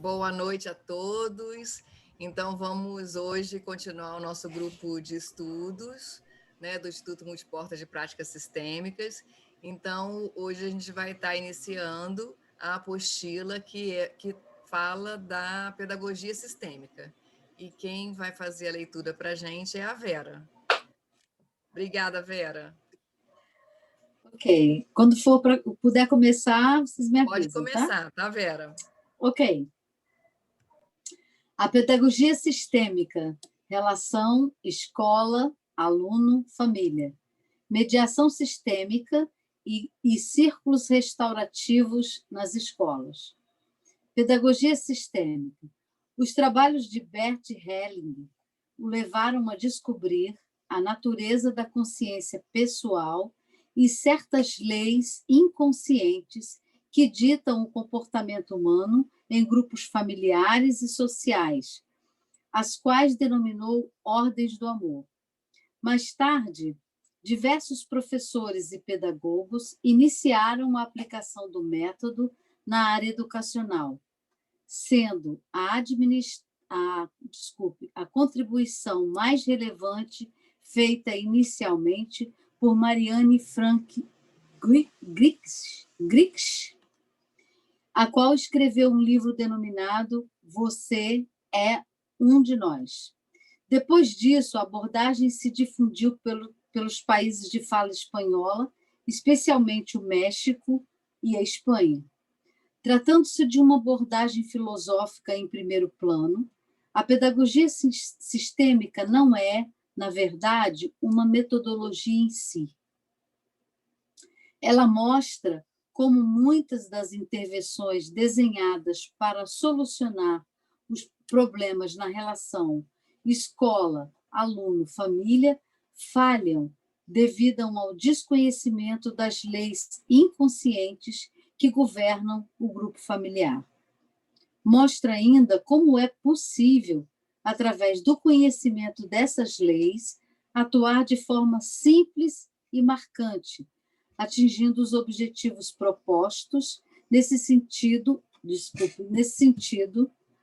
Boa noite a todos. Então, vamos hoje continuar o nosso grupo de estudos, né, do Instituto Multiportas de Práticas Sistêmicas. Então, hoje a gente vai estar iniciando a apostila que fala da pedagogia sistêmica. E quem vai fazer a leitura para a gente é a Vera. Obrigada, Vera. Ok. Quando puder começar, vocês me avisam, Pode começar, tá, Vera? Ok. A pedagogia sistêmica, relação escola, aluno, família. Mediação sistêmica e círculos restaurativos nas escolas. Pedagogia sistêmica. Os trabalhos de Bert Hellinger o levaram a descobrir a natureza da consciência pessoal e certas leis inconscientes que ditam o comportamento humano em grupos familiares e sociais, as quais denominou ordens do amor. Mais tarde, diversos professores e pedagogos iniciaram a aplicação do método na área educacional, sendo a contribuição mais relevante feita inicialmente por Marianne Frank Grix, a qual escreveu um livro denominado Você é um de nós. Depois disso, a abordagem se difundiu pelos países de fala espanhola, especialmente o México e a Espanha. Tratando-se de uma abordagem filosófica em primeiro plano, a pedagogia sistêmica não é, na verdade, uma metodologia em si. Ela mostra como muitas das intervenções desenhadas para solucionar os problemas na relação escola, aluno, família falham devido ao desconhecimento das leis inconscientes que governam o grupo familiar. Mostra ainda como é possível, através do conhecimento dessas leis, atuar de forma simples e marcante, atingindo os objetivos propostos. Nesse sentido,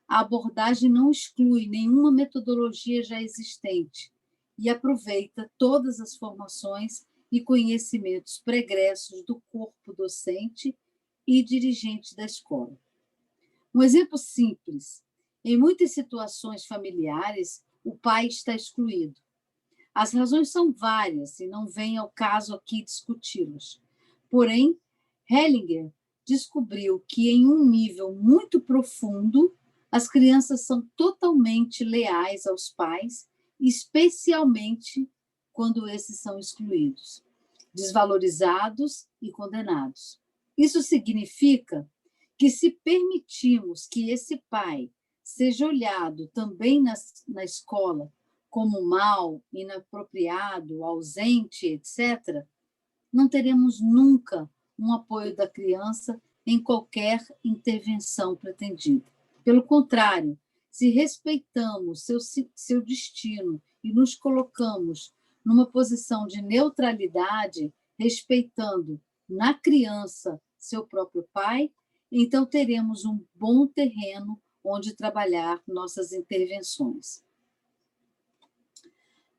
a abordagem não exclui nenhuma metodologia já existente e aproveita todas as formações e conhecimentos pregressos do corpo docente e dirigente da escola. Um exemplo simples: em muitas situações familiares, o pai está excluído. As razões são várias e não vem ao caso aqui discuti-las. Porém, Hellinger descobriu que, em um nível muito profundo, as crianças são totalmente leais aos pais, especialmente quando esses são excluídos, desvalorizados e condenados. Isso significa que, se permitirmos que esse pai seja olhado também na escola como mau, inapropriado, ausente, etc., não teremos nunca um apoio da criança em qualquer intervenção pretendida. Pelo contrário, se respeitamos seu destino e nos colocamos numa posição de neutralidade, respeitando na criança seu próprio pai, então teremos um bom terreno onde trabalhar nossas intervenções.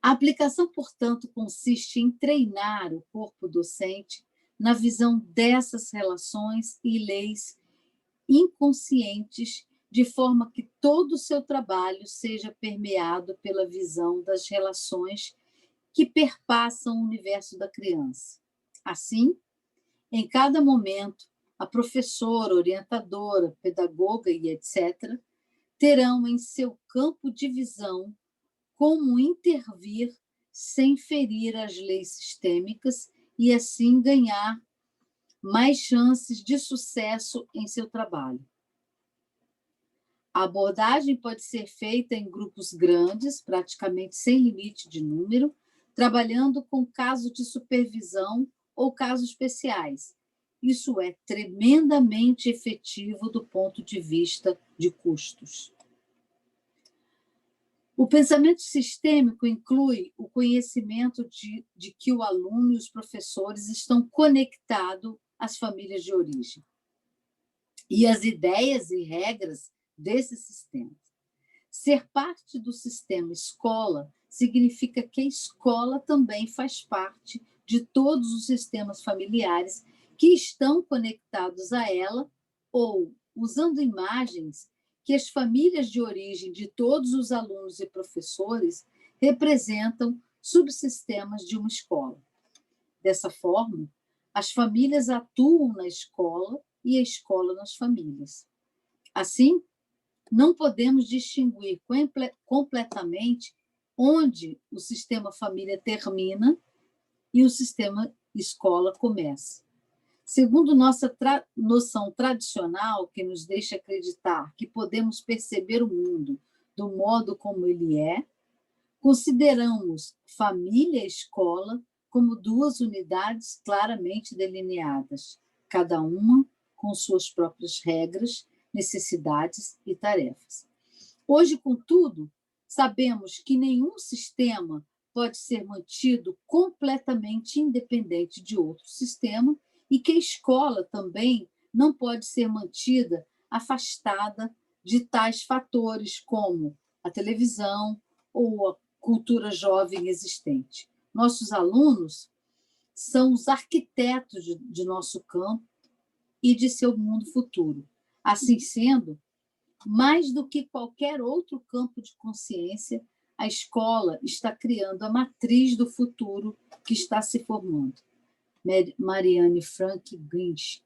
A aplicação, portanto, consiste em treinar o corpo docente na visão dessas relações e leis inconscientes, de forma que todo o seu trabalho seja permeado pela visão das relações que perpassam o universo da criança. Assim, em cada momento, a professora, orientadora, pedagoga e etc., terão em seu campo de visão como intervir sem ferir as leis sistêmicas e, assim, ganhar mais chances de sucesso em seu trabalho. A abordagem pode ser feita em grupos grandes, praticamente sem limite de número, trabalhando com casos de supervisão ou casos especiais. Isso é tremendamente efetivo do ponto de vista de custos. O pensamento sistêmico inclui o conhecimento de que o aluno e os professores estão conectados às famílias de origem. E as ideias e regras desses sistemas. Ser parte do sistema escola significa que a escola também faz parte de todos os sistemas familiares que estão conectados a ela ou usando imagens que as famílias de origem de todos os alunos e professores representam subsistemas de uma escola. Dessa forma, as famílias atuam na escola e a escola nas famílias. Assim, não podemos distinguir completamente onde o sistema família termina e o sistema escola começa. Segundo nossa noção tradicional, que nos deixa acreditar que podemos perceber o mundo do modo como ele é, consideramos família e escola como duas unidades claramente delineadas, cada uma com suas próprias regras, necessidades e tarefas. Hoje, contudo, sabemos que nenhum sistema pode ser mantido completamente independente de outro sistema e que a escola também não pode ser mantida afastada de tais fatores como a televisão ou a cultura jovem existente. Nossos alunos são os arquitetos de nosso campo e de seu mundo futuro. Assim sendo, mais do que qualquer outro campo de consciência, a escola está criando a matriz do futuro que está se formando. Marianne Frank Grinch.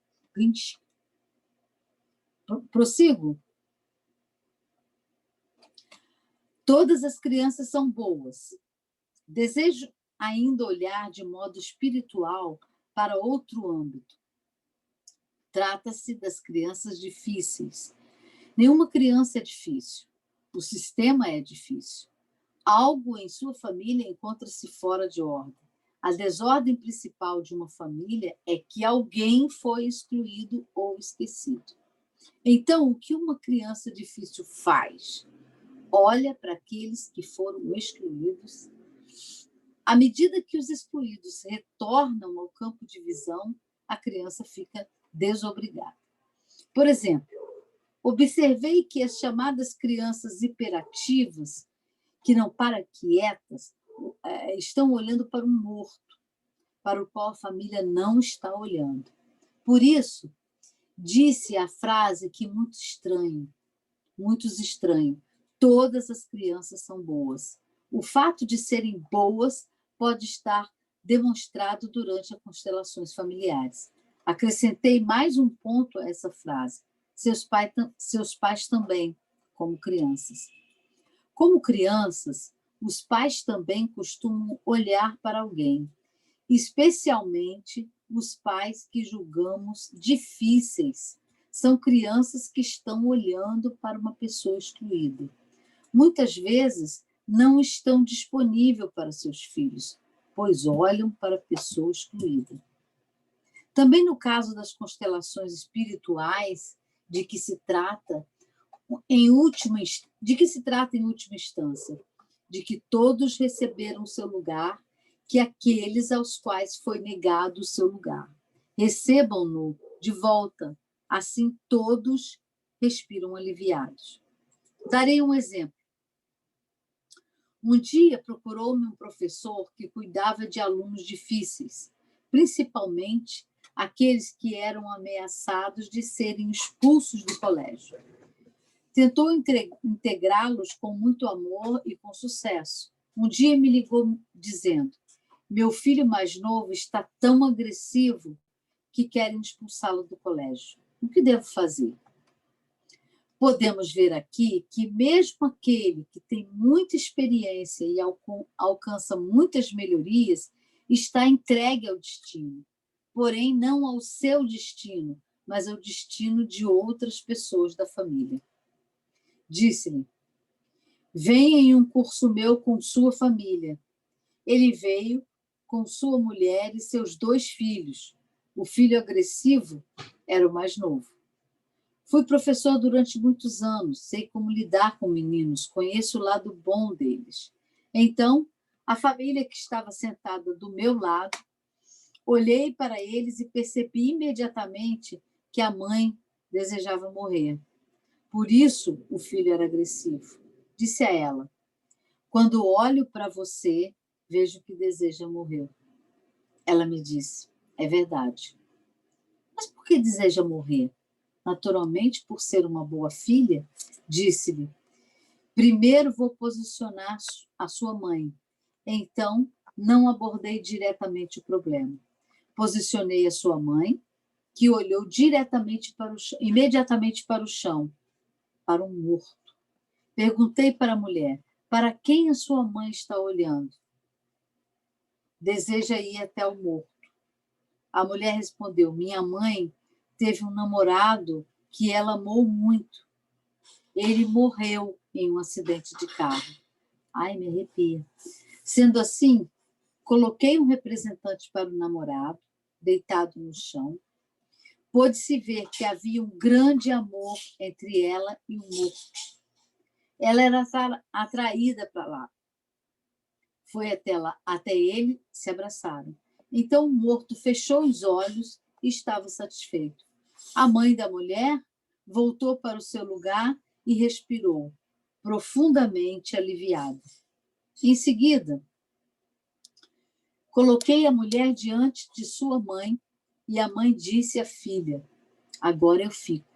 Prossigo? Todas as crianças são boas. Desejo ainda olhar de modo espiritual para outro âmbito. Trata-se das crianças difíceis. Nenhuma criança é difícil. O sistema é difícil. Algo em sua família encontra-se fora de ordem. A desordem principal de uma família é que alguém foi excluído ou esquecido. Então, o que uma criança difícil faz? Olha para aqueles que foram excluídos. À medida que os excluídos retornam ao campo de visão, a criança fica desobrigada. Por exemplo, observei que as chamadas crianças hiperativas, que não param quietas, estão olhando para um morto, para o qual a família não está olhando. Por isso, disse a frase que muitos estranham, todas as crianças são boas. O fato de serem boas pode estar demonstrado durante as constelações familiares. Acrescentei mais um ponto a essa frase. Seus pais também, como crianças. Como crianças, os pais também costumam olhar para alguém, especialmente os pais que julgamos difíceis. São crianças que estão olhando para uma pessoa excluída. Muitas vezes não estão disponíveis para seus filhos, pois olham para a pessoa excluída. Também no caso das constelações espirituais, de que se trata em última instância, de que todos receberam seu lugar, que aqueles aos quais foi negado o seu lugar. Recebam-no de volta, assim todos respiram aliviados. Darei um exemplo. Um dia procurou-me um professor que cuidava de alunos difíceis, principalmente aqueles que eram ameaçados de serem expulsos do colégio. Tentou integrá-los com muito amor e com sucesso. Um dia me ligou dizendo: meu filho mais novo está tão agressivo que querem expulsá-lo do colégio. O que devo fazer? Podemos ver aqui que mesmo aquele que tem muita experiência e alcança muitas melhorias está entregue ao destino, porém não ao seu destino, mas ao destino de outras pessoas da família. Disse-lhe: venha em um curso meu com sua família. Ele veio com sua mulher e seus 2 filhos. O filho agressivo era o mais novo. Fui professor durante muitos anos, sei como lidar com meninos, conheço o lado bom deles. Então, a família que estava sentada do meu lado, olhei para eles e percebi imediatamente que a mãe desejava morrer. Por isso o filho era agressivo. Disse a ela: quando olho para você, vejo que deseja morrer. Ela me disse: é verdade. Mas por que deseja morrer? Naturalmente, por ser uma boa filha, disse-lhe: primeiro vou posicionar a sua mãe. Então, não abordei diretamente o problema. Posicionei a sua mãe, que olhou imediatamente para o chão, para um morto. Perguntei para a mulher: para quem a sua mãe está olhando? Deseja ir até o morto. A mulher respondeu: minha mãe teve um namorado que ela amou muito. Ele morreu em um acidente de carro. Ai, me arrepia. Sendo assim, coloquei um representante para o namorado, deitado no chão. Pôde-se ver que havia um grande amor entre ela e o morto. Ela era atraída para lá. Foi até ele, se abraçaram. Então o morto fechou os olhos e estava satisfeito. A mãe da mulher voltou para o seu lugar e respirou, profundamente aliviada. Em seguida, coloquei a mulher diante de sua mãe e a mãe disse à filha: agora eu fico.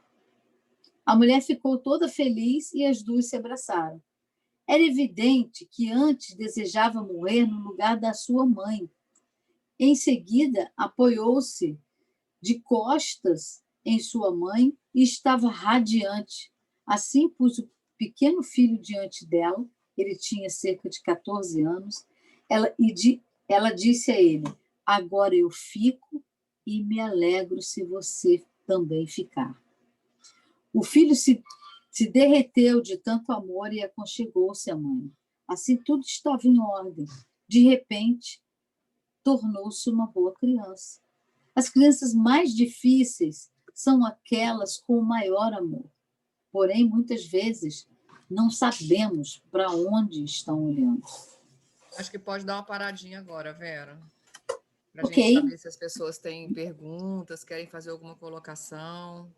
A mulher ficou toda feliz e as duas se abraçaram. Era evidente que antes desejava morrer no lugar da sua mãe. Em seguida, apoiou-se de costas em sua mãe e estava radiante. Assim, pus o pequeno filho diante dela, ele tinha cerca de 14 anos, ela disse a ele: agora eu fico e me alegro se você também ficar. O filho se derreteu de tanto amor e aconchegou-se à mãe. Assim tudo estava em ordem. De repente, tornou-se uma boa criança. As crianças mais difíceis são aquelas com o maior amor. Porém, muitas vezes, não sabemos para onde estão olhando. Acho que pode dar uma paradinha agora, Vera, para a Ok. gente saber se as pessoas têm perguntas, querem fazer alguma colocação.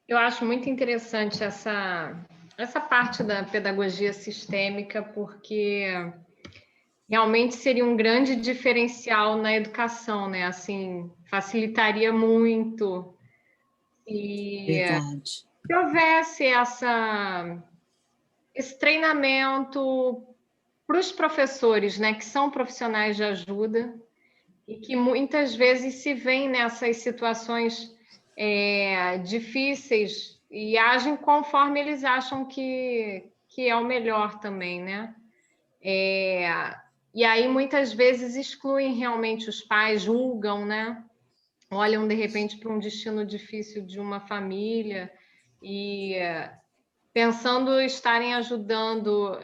Eu acho muito interessante essa parte da pedagogia sistêmica, porque realmente seria um grande diferencial na educação, né? Assim, facilitaria muito Verdade. se houvesse esse treinamento para os professores, né, que são profissionais de ajuda e que muitas vezes se veem nessas situações difíceis e agem conforme eles acham que é o melhor também, né? E aí muitas vezes excluem realmente os pais, julgam, né? Olham de repente para um destino difícil de uma família e pensando estarem ajudando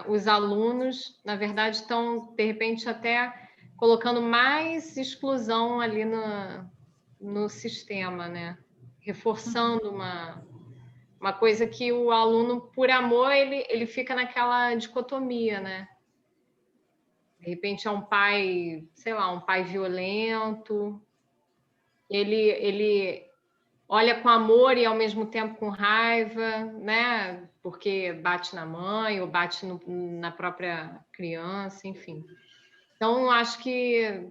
os alunos, na verdade estão de repente até colocando mais exclusão ali no sistema, né? Reforçando uma coisa que o aluno, por amor, ele fica naquela dicotomia, né? De repente é um pai, sei lá, um pai violento, ele olha com amor e ao mesmo tempo com raiva, né? Porque bate na mãe ou bate na própria criança, enfim. Então, acho que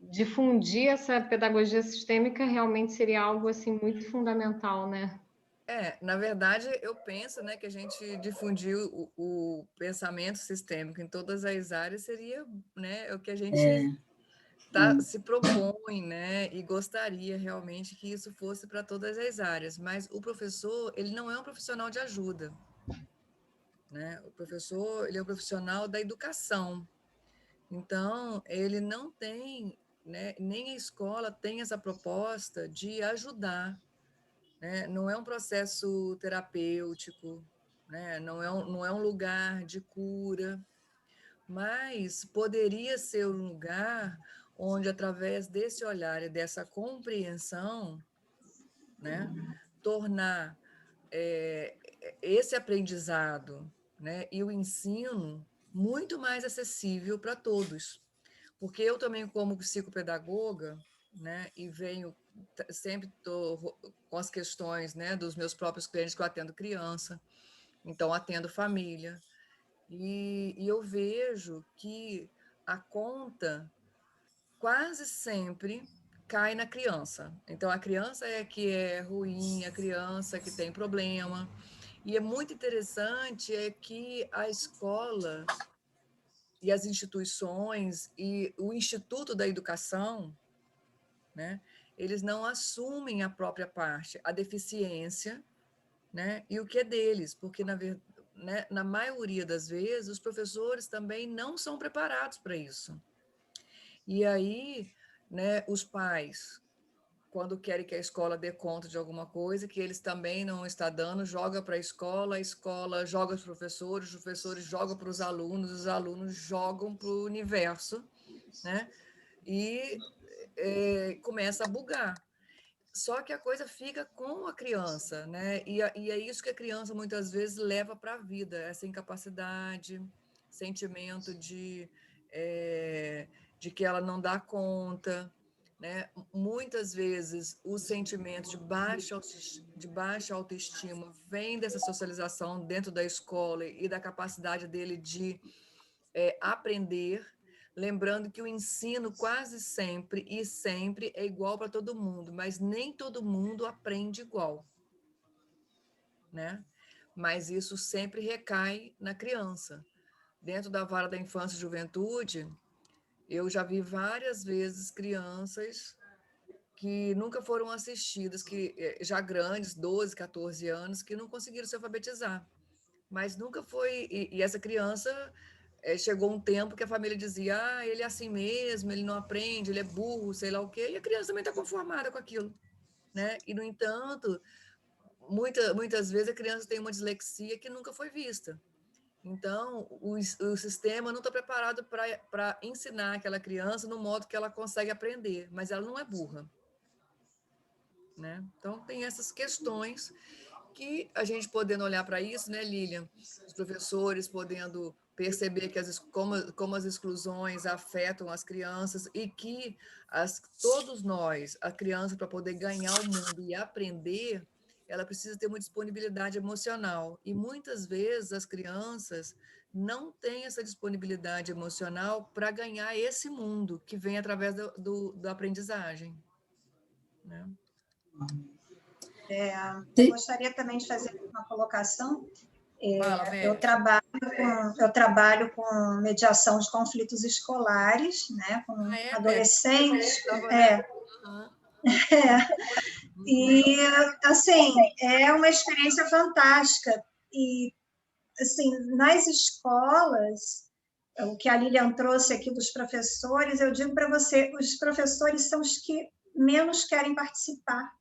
difundir essa pedagogia sistêmica realmente seria algo assim muito fundamental, né? Na verdade, eu penso, né, que a gente difundir o pensamento sistêmico em todas as áreas seria, né, o que a gente se propõe, né, e gostaria realmente que isso fosse para todas as áreas. Mas o professor, ele não é um profissional de ajuda, né? O professor, ele é um profissional da educação. Então, ele não tem, né, nem a escola tem essa proposta de ajudar, né? Não é um processo terapêutico, né? Não é um lugar de cura, mas poderia ser um lugar onde, através desse olhar e dessa compreensão, né, tornar esse aprendizado, né, e o ensino, muito mais acessível para todos. Porque eu também, como psicopedagoga, né, e sempre estou com as questões, né, dos meus próprios clientes, que eu atendo criança, então atendo família, e eu vejo que a conta quase sempre cai na criança. Então, a criança é que é ruim, a criança que tem problema. E é muito interessante é que a escola e as instituições e o Instituto da Educação, né, eles não assumem a própria parte, a deficiência, né, e o que é deles, porque, né, na maioria das vezes, os professores também não são preparados para isso. E aí, né, os pais, quando querem que a escola dê conta de alguma coisa, que eles também não estão dando, joga para a escola joga os professores jogam para os alunos jogam para o universo, né? E começa a bugar. Só que a coisa fica com a criança, né? E é isso que a criança muitas vezes leva para a vida, essa incapacidade, sentimento de que ela não dá conta, né? Muitas vezes o sentimento de baixa autoestima vem dessa socialização dentro da escola e da capacidade dele de aprender, lembrando que o ensino quase sempre e sempre é igual para todo mundo, mas nem todo mundo aprende igual, né? Mas isso sempre recai na criança. Dentro da vara da infância e juventude, eu já vi várias vezes crianças que nunca foram assistidas, que já grandes, 12, 14 anos, que não conseguiram se alfabetizar. Mas nunca foi... E essa criança... chegou um tempo que a família dizia, ele é assim mesmo, ele não aprende, ele é burro, sei lá o quê, e a criança também está conformada com aquilo, né? E, no entanto, muitas vezes a criança tem uma dislexia que nunca foi vista. Então, o sistema não está preparado para ensinar aquela criança no modo que ela consegue aprender, mas ela não é burra, né? Então, tem essas questões que a gente podendo olhar para isso, né, Lilian? Os professores podendo perceber que como as exclusões afetam as crianças e que todos nós, a criança, para poder ganhar o mundo e aprender, ela precisa ter uma disponibilidade emocional. E muitas vezes as crianças não têm essa disponibilidade emocional para ganhar esse mundo que vem através da aprendizagem, né? Eu gostaria também de fazer uma colocação. Eu trabalho com mediação de conflitos escolares, né, com adolescentes. E, assim, é uma experiência fantástica. E, assim, nas escolas, o que a Lilian trouxe aqui dos professores, eu digo para você, os professores são os que menos querem participar.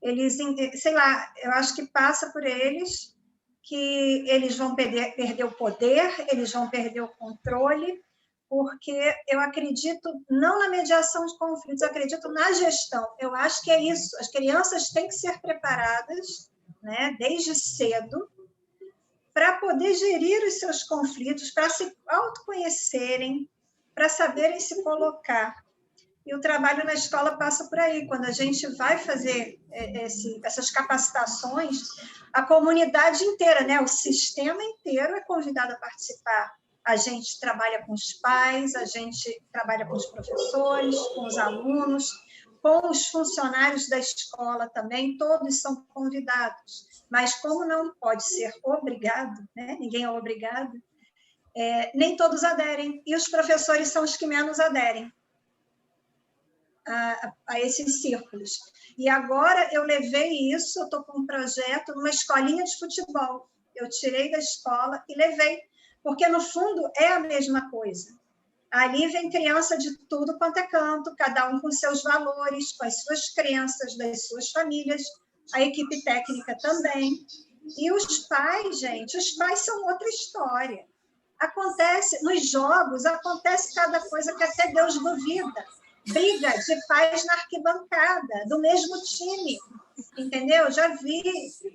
Eles, sei lá, eu acho que passa por eles que eles vão perder o poder, eles vão perder o controle, porque eu acredito não na mediação de conflitos, eu acredito na gestão. Eu acho que é isso. As crianças têm que ser preparadas, né, desde cedo, para poder gerir os seus conflitos, para se autoconhecerem, para saberem se colocar. E o trabalho na escola passa por aí. Quando a gente vai fazer essas capacitações, a comunidade inteira, né, o sistema inteiro é convidado a participar. A gente trabalha com os pais, a gente trabalha com os professores, com os alunos, com os funcionários da escola também, todos são convidados. Mas como não pode ser obrigado, né, ninguém é obrigado, nem todos aderem, e os professores são os que menos aderem a esses círculos. E agora eu levei isso, eu estou com um projeto numa escolinha de futebol. Eu tirei da escola e levei, porque no fundo é a mesma coisa. Ali vem criança de tudo quanto é canto, cada um com seus valores, com as suas crenças, das suas famílias, a equipe técnica também. E os pais, gente, os pais são outra história. Acontece, nos jogos, acontece cada coisa que até Deus duvida. Briga de pais na arquibancada, do mesmo time. entendeu? Já vi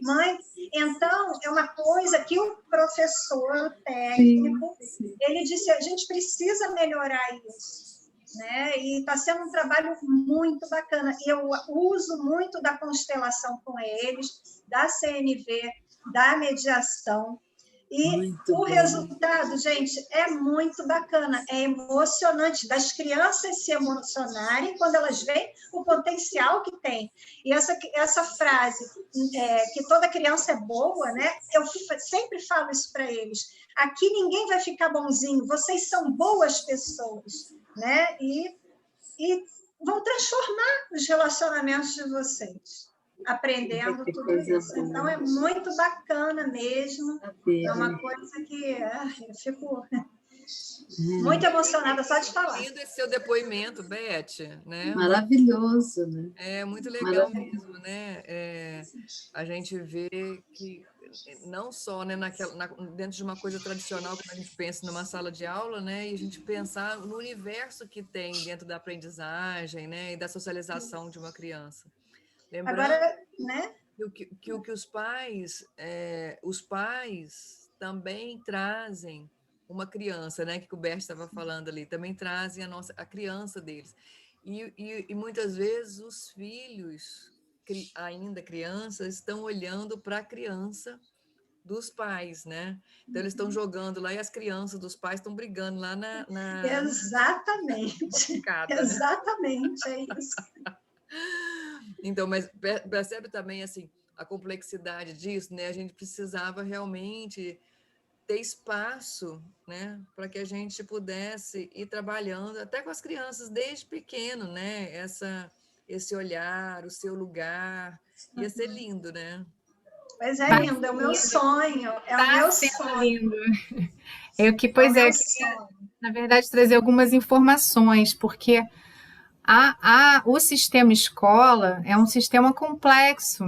mãe. Então, é uma coisa que o professor, o técnico, ele disse, a gente precisa melhorar isso, né? E está sendo um trabalho muito bacana. Eu uso muito da constelação com eles, da CNV, da mediação. E muito o resultado, gente, é muito bacana, é emocionante das crianças se emocionarem quando elas veem o potencial que tem. E essa frase, que toda criança é boa, né? Eu sempre falo isso para eles. Aqui ninguém vai ficar bonzinho, vocês são boas pessoas, né? E vão transformar os relacionamentos de vocês, aprendendo tudo isso. Então, é muito bacana mesmo. É uma coisa que eu fico muito emocionada só de falar. Lindo esse seu depoimento, Beth, né? Maravilhoso, né? É muito legal mesmo, né? A gente vê que não só, né, dentro de uma coisa tradicional, quando a gente pensa numa sala de aula, né, e a gente pensar no universo que tem dentro da aprendizagem, né, e da socialização de uma criança. Lembrando agora, né? que os pais também trazem uma criança, né, que o Bert estava falando ali, também trazem a criança deles. E muitas vezes os filhos, ainda crianças, estão olhando para a criança dos pais, né? Então, eles estão jogando lá e as crianças dos pais estão brigando lá Exatamente. Exatamente, é isso. Então, mas percebe também, assim, a complexidade disso, né? A gente precisava realmente ter espaço, né? Para que a gente pudesse ir trabalhando até com as crianças desde pequeno, né? Esse olhar, o seu lugar, ia ser lindo, né? Pois é, lindo, é o meu sonho, é o meu sonho. Lindo. Pois é, eu queria, na verdade, trazer algumas informações, porque o sistema escola é um sistema complexo.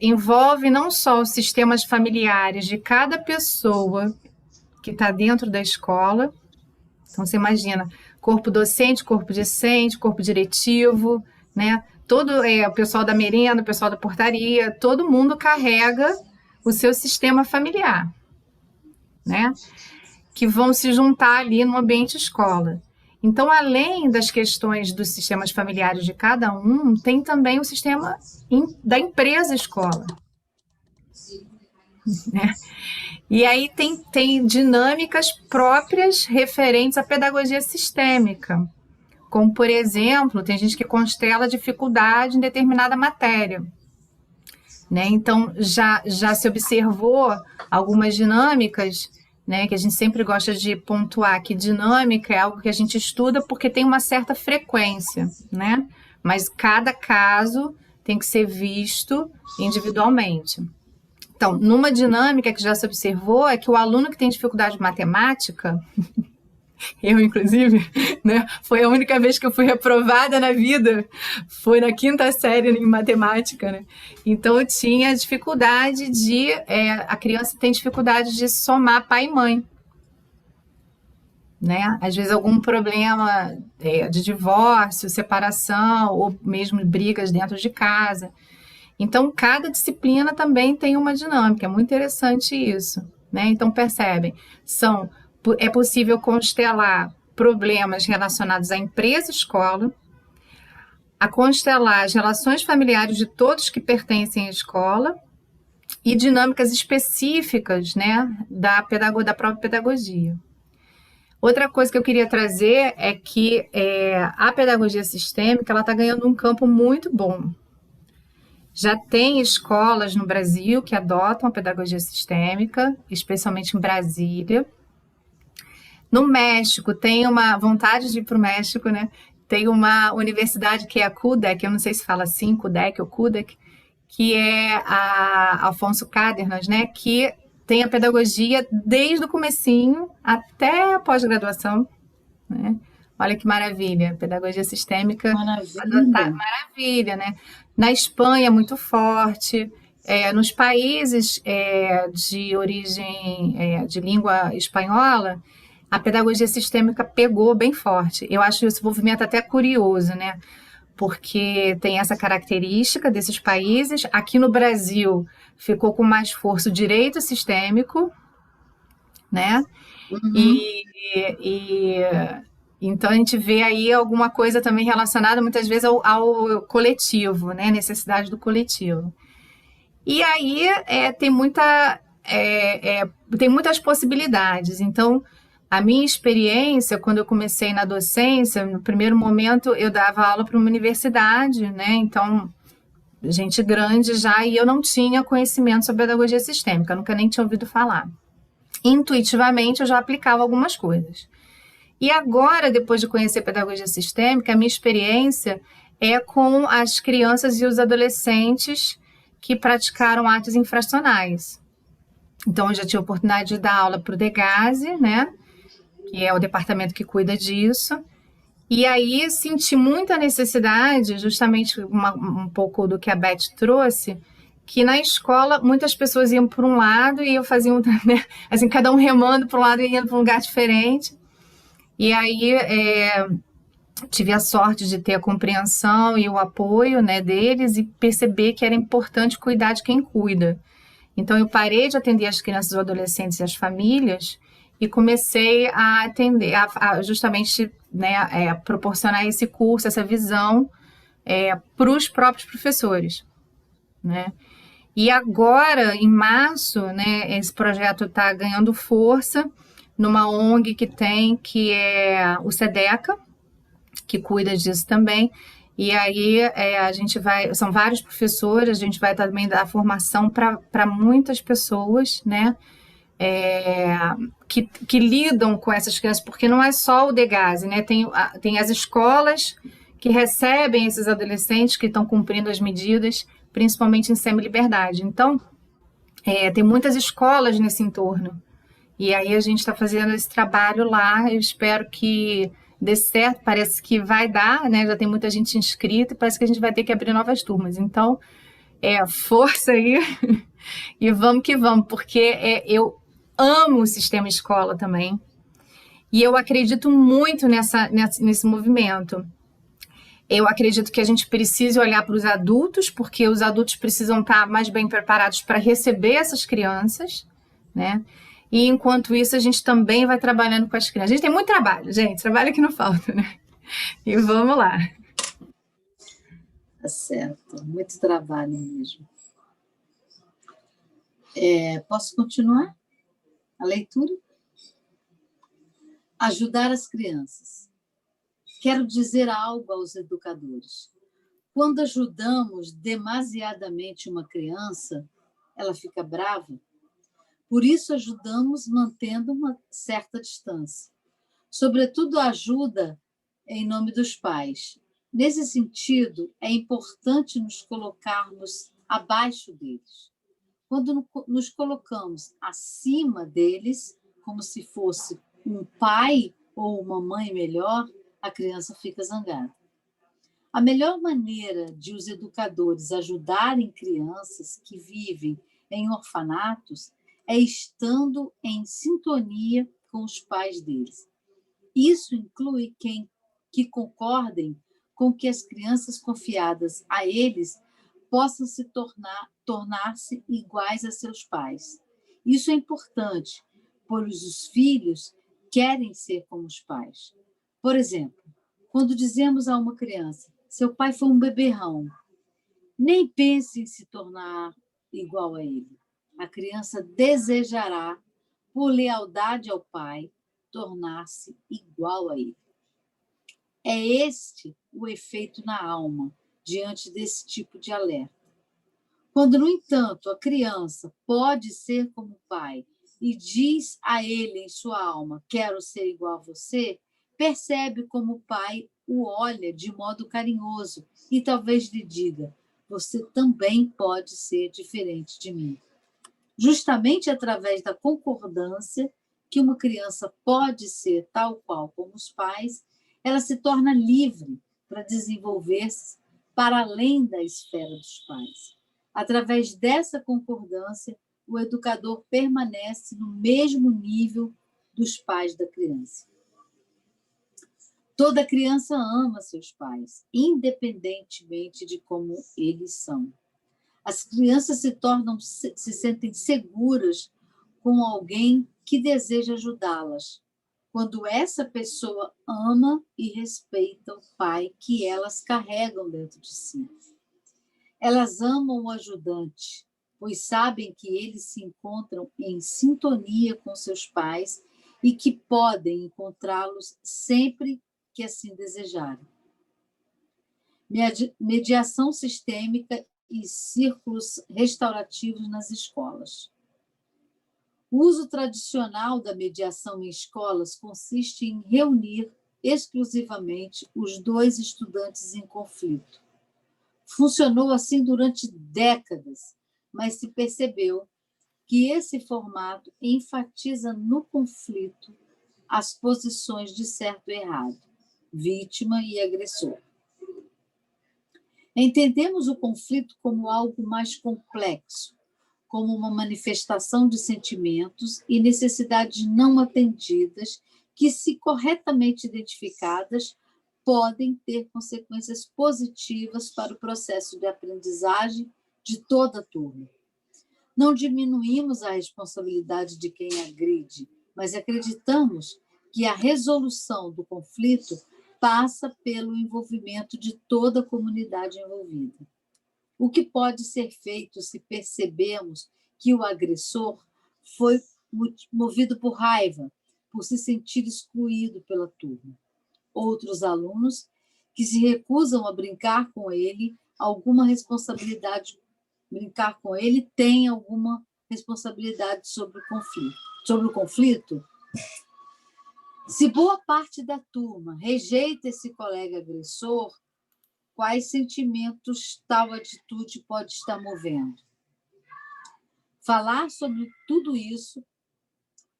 Envolve não só os sistemas familiares de cada pessoa que está dentro da escola. Então, você imagina, corpo docente, corpo discente, corpo diretivo, né? Todo o pessoal da merenda, o pessoal da portaria, todo mundo carrega o seu sistema familiar, né? Que vão se juntar ali no ambiente escola. Então, além das questões dos sistemas familiares de cada um, tem também o sistema da empresa escola. Né? E aí tem dinâmicas próprias referentes à pedagogia sistêmica. Como, por exemplo, tem gente que constela dificuldade em determinada matéria. Né? Então, já se observou algumas dinâmicas, né, que a gente sempre gosta de pontuar que dinâmica é algo que a gente estuda porque tem uma certa frequência, né? Mas cada caso tem que ser visto individualmente. Então, numa dinâmica que já se observou é que o aluno que tem dificuldade de matemática, eu inclusive, né, foi a única vez que eu fui reprovada na vida, foi na 5ª série em matemática, né? Então eu tinha dificuldade a criança tem dificuldade de somar pai e mãe, né? Às vezes algum problema de divórcio, separação, ou mesmo brigas dentro de casa. Então cada disciplina também tem uma dinâmica, é muito interessante isso, né? Então percebem, é possível constelar problemas relacionados à empresa escola, a constelar as relações familiares de todos que pertencem à escola e dinâmicas específicas, né, da própria pedagogia. Outra coisa que eu queria trazer é que a pedagogia sistêmica está ganhando um campo muito bom. Já tem escolas no Brasil que adotam a pedagogia sistêmica, especialmente em Brasília. No México, tem uma vontade de ir para o México, né? Tem uma universidade que é a CUDEC, eu não sei se fala assim, CUDEC ou CUDEC, que é a Alfonso Cárdenas, né? Que tem a pedagogia desde o comecinho até a pós-graduação, né? Olha que maravilha, pedagogia sistêmica. Maravilha, né? Na Espanha, muito forte. Nos países de origem de língua espanhola, a pedagogia sistêmica pegou bem forte. Eu acho esse movimento até curioso, né? porque tem essa característica desses países. Aqui no Brasil ficou com mais força o direito sistêmico, né? E então a gente vê aí alguma coisa também relacionada muitas vezes ao coletivo, né? Necessidade do coletivo. E aí tem muitas possibilidades. Então, a minha experiência, quando eu comecei na docência, no primeiro momento eu dava aula para uma universidade, né? Então, gente grande já, e eu não tinha conhecimento sobre pedagogia sistêmica, nunca nem tinha ouvido falar. Intuitivamente, eu já aplicava algumas coisas. E agora, depois de conhecer pedagogia sistêmica, a minha experiência é com as crianças e os adolescentes que praticaram atos infracionais. Então, eu já tive a oportunidade de dar aula para o DEGASE, né? Que é o departamento que cuida disso. E aí senti muita necessidade, justamente um pouco do que a Beth trouxe, que na escola muitas pessoas iam por um lado e eu fazia, né, assim, cada um remando para um lado e indo para um lugar diferente. E aí tive a sorte de ter a compreensão e o apoio, né, deles e perceber que era importante cuidar de quem cuida. Então, eu parei de atender as crianças, os adolescentes e as famílias e comecei a atender, justamente, né, proporcionar esse curso, essa visão para os próprios professores, né? E agora, em março, né, esse projeto está ganhando força numa ONG que é o SEDECA, que cuida disso também. E aí a gente são vários professores, a gente vai também dar formação para muitas pessoas, né, que lidam com essas crianças, porque não é só o DEGASE, né, tem as escolas que recebem esses adolescentes que estão cumprindo as medidas, principalmente em semi-liberdade. Então, tem muitas escolas nesse entorno. E aí a gente está fazendo esse trabalho lá, eu espero que dê certo, parece que vai dar, né? Já tem muita gente inscrita e parece que a gente vai ter que abrir novas turmas. Então, força aí e vamos que vamos, porque eu amo o sistema escola também e eu acredito muito nesse movimento. Eu acredito que a gente precisa olhar para os adultos, porque os adultos precisam estar mais bem preparados para receber essas crianças, né? E, enquanto isso, a gente também vai trabalhando com as crianças. A gente tem muito trabalho, gente. Trabalho que não falta, né? E vamos lá. Tá certo. Muito trabalho mesmo. Posso continuar a leitura? Ajudar as crianças. Quero dizer algo aos educadores. Quando ajudamos demasiadamente uma criança, ela fica brava. Por isso, ajudamos mantendo uma certa distância. Sobretudo, a ajuda em nome dos pais. Nesse sentido, é importante nos colocarmos abaixo deles. Quando nos colocamos acima deles, como se fosse um pai ou uma mãe melhor, a criança fica zangada. A melhor maneira de os educadores ajudarem crianças que vivem em orfanatos é estando em sintonia com os pais deles. Isso inclui que concordem com que as crianças confiadas a eles possam se tornar-se iguais a seus pais. Isso é importante, pois os filhos querem ser como os pais. Por exemplo, quando dizemos a uma criança, seu pai foi um beberrão, nem pense em se tornar igual a ele. A criança desejará, por lealdade ao pai, tornar-se igual a ele. É este o efeito na alma, diante desse tipo de alerta. Quando, no entanto, a criança pode ser como o pai e diz a ele em sua alma, quero ser igual a você, percebe como o pai o olha de modo carinhoso e talvez lhe diga, você também pode ser diferente de mim. Justamente através da concordância que uma criança pode ser tal qual como os pais, ela se torna livre para desenvolver-se para além da esfera dos pais. Através dessa concordância, o educador permanece no mesmo nível dos pais da criança. Toda criança ama seus pais, independentemente de como eles são. As crianças se sentem seguras com alguém que deseja ajudá-las, quando essa pessoa ama e respeita o pai que elas carregam dentro de si. Elas amam o ajudante, pois sabem que eles se encontram em sintonia com seus pais e que podem encontrá-los sempre que assim desejarem. Mediação sistêmica e círculos restaurativos nas escolas. O uso tradicional da mediação em escolas consiste em reunir exclusivamente os dois estudantes em conflito. Funcionou assim durante décadas, mas se percebeu que esse formato enfatiza no conflito as posições de certo e errado, vítima e agressor. Entendemos o conflito como algo mais complexo, como uma manifestação de sentimentos e necessidades não atendidas que, se corretamente identificadas, podem ter consequências positivas para o processo de aprendizagem de toda a turma. Não diminuímos a responsabilidade de quem agride, mas acreditamos que a resolução do conflito passa pelo envolvimento de toda a comunidade envolvida. O que pode ser feito se percebemos que o agressor foi movido por raiva, por se sentir excluído pela turma? Outros alunos que se recusam a brincar com ele, têm alguma responsabilidade sobre o conflito? Se boa parte da turma rejeita esse colega agressor, quais sentimentos tal atitude pode estar movendo? Falar sobre tudo isso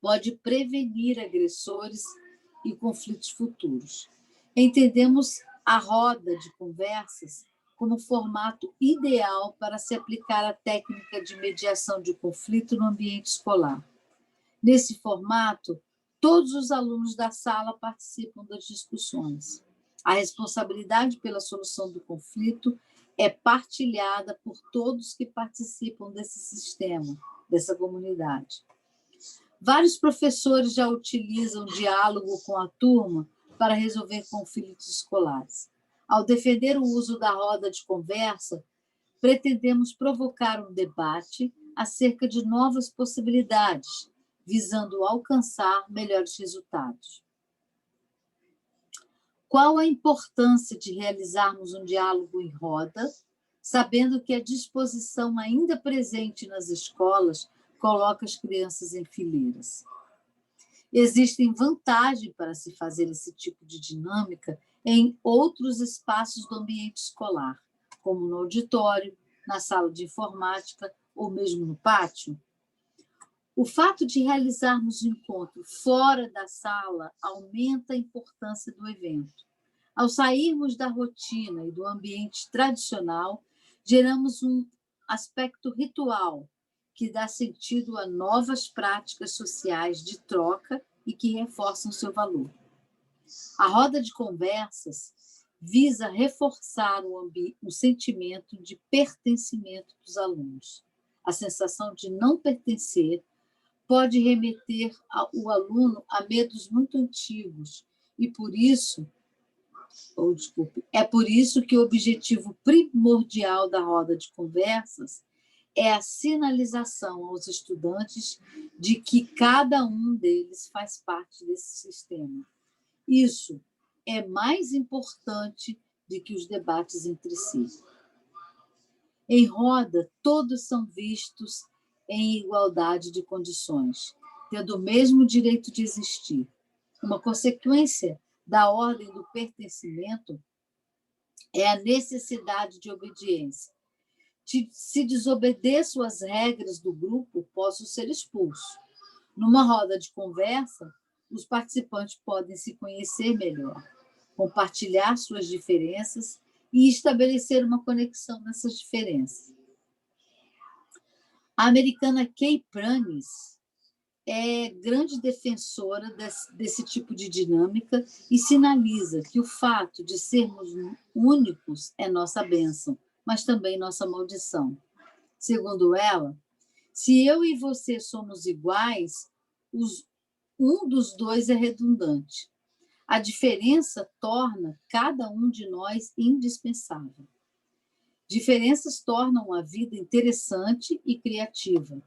pode prevenir agressores e conflitos futuros. Entendemos a roda de conversas como formato ideal para se aplicar a técnica de mediação de conflito no ambiente escolar. Nesse formato, todos os alunos da sala participam das discussões. A responsabilidade pela solução do conflito é partilhada por todos que participam desse sistema, dessa comunidade. Vários professores já utilizam diálogo com a turma para resolver conflitos escolares. Ao defender o uso da roda de conversa, pretendemos provocar um debate acerca de novas possibilidades, visando alcançar melhores resultados. Qual a importância de realizarmos um diálogo em roda, sabendo que a disposição ainda presente nas escolas coloca as crianças em fileiras? Existem vantagens para se fazer esse tipo de dinâmica em outros espaços do ambiente escolar, como no auditório, na sala de informática ou mesmo no pátio. O fato de realizarmos o encontro fora da sala aumenta a importância do evento. Ao sairmos da rotina e do ambiente tradicional, geramos um aspecto ritual que dá sentido a novas práticas sociais de troca e que reforçam seu valor. A roda de conversas visa reforçar o sentimento de pertencimento dos alunos. A sensação de não pertencer pode remeter o aluno a medos muito antigos e é por isso que o objetivo primordial da roda de conversas é a sinalização aos estudantes de que cada um deles faz parte desse sistema. Isso é mais importante do que os debates entre si. Em roda, todos são vistos em igualdade de condições, tendo o mesmo direito de existir. Uma consequência da ordem do pertencimento é a necessidade de obediência. Se desobedeço às regras do grupo, posso ser expulso. Numa roda de conversa, os participantes podem se conhecer melhor, compartilhar suas diferenças e estabelecer uma conexão nessas diferenças. A americana Kay Pranis é grande defensora desse tipo de dinâmica e sinaliza que o fato de sermos únicos é nossa bênção, mas também nossa maldição. Segundo ela, se eu e você somos iguais, um dos dois é redundante. A diferença torna cada um de nós indispensável. Diferenças tornam a vida interessante e criativa.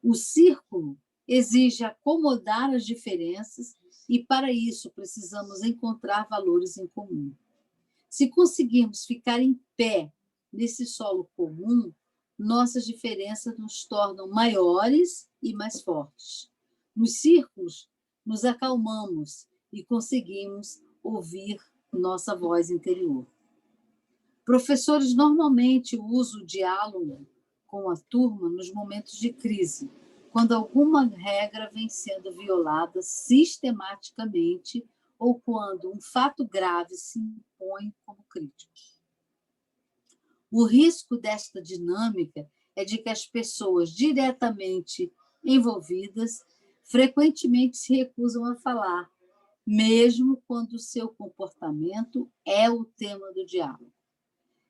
O círculo exige acomodar as diferenças e, para isso, precisamos encontrar valores em comum. Se conseguirmos ficar em pé nesse solo comum, nossas diferenças nos tornam maiores e mais fortes. Nos círculos, nos acalmamos e conseguimos ouvir nossa voz interior. Professores normalmente usam o diálogo com a turma nos momentos de crise, quando alguma regra vem sendo violada sistematicamente ou quando um fato grave se impõe como crítico. O risco desta dinâmica é de que as pessoas diretamente envolvidas frequentemente se recusam a falar, mesmo quando o seu comportamento é o tema do diálogo.